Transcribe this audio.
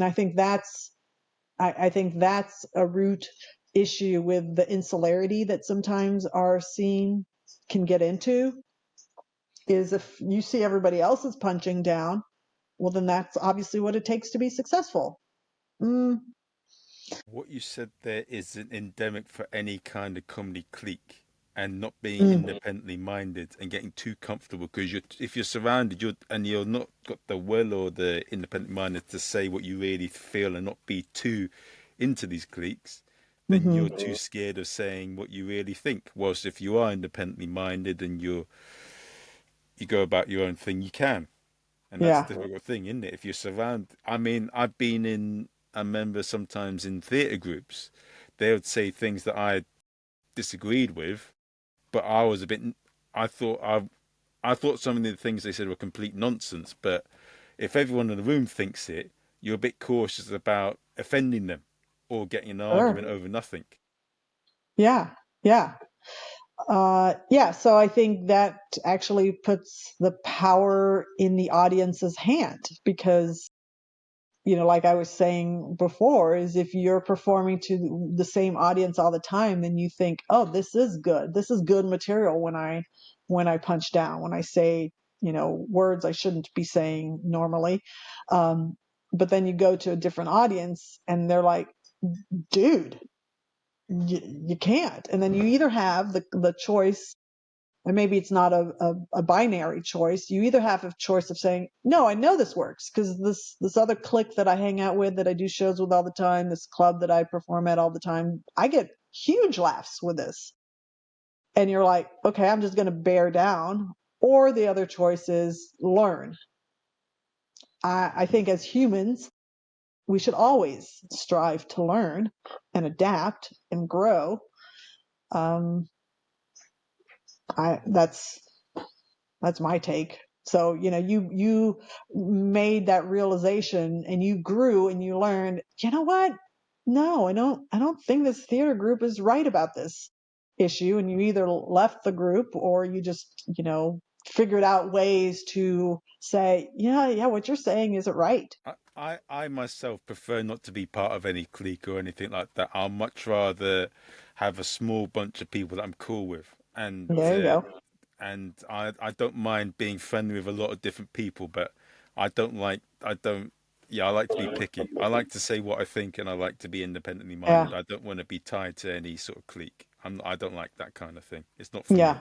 And I think that's a root issue with the insularity that sometimes our scene can get into, is if you see everybody else is punching down, well, then that's obviously what it takes to be successful. Mm, What you said there is an endemic for any kind of comedy clique, and not being mm, independently minded and getting too comfortable, because if you're surrounded, you're not got the will or the independent minded to say what you really feel and not be too into these cliques, then hmm you're too scared of saying what you really think. Whilst if you are independently minded and you go about your own thing, you can. And that's a Yeah. difficult thing, isn't it? If you're surrounded, I mean, I've been in a member sometimes in theatre groups. They would say things that I disagreed with, but I was a bit. I thought I thought some of the things they said were complete nonsense. But if everyone in the room thinks it, you're a bit cautious about offending them or getting an Sure. argument over nothing. Yeah. Yeah. Yeah. So I think that actually puts the power in the audience's hand, because, like I was saying before, is if you're performing to the same audience all the time, then you think, oh, this is good. This is good material when I punch down, when I say, words I shouldn't be saying normally. Um, but then you go to a different audience and they're like, dude, you can't. And then you either have the choice, and maybe it's not a binary choice. You either have a choice of saying, no, I know this works because this other clique that I hang out with, that I do shows with all the time, this club that I perform at all the time, I get huge laughs with this. And you're like, okay, I'm just going to bear down. Or the other choice is learn. I think as humans, we should always strive to learn and adapt and grow. Um, that's my take. So, you made that realization and you grew and you learned, you know what? No, I don't think this theater group is right about this issue. And you either left the group or you just, figured out ways to say, yeah, yeah, what you're saying isn't right. I myself prefer not to be part of any clique or anything like that. I'll much rather have a small bunch of people that I'm cool with, There you go. and I don't mind being friendly with a lot of different people, but I don't yeah, I like to be picky. I like to say what I think, and I like to be independently minded. Yeah. I don't want to be tied to any sort of clique. I don't like that kind of thing. It's not for me. Yeah.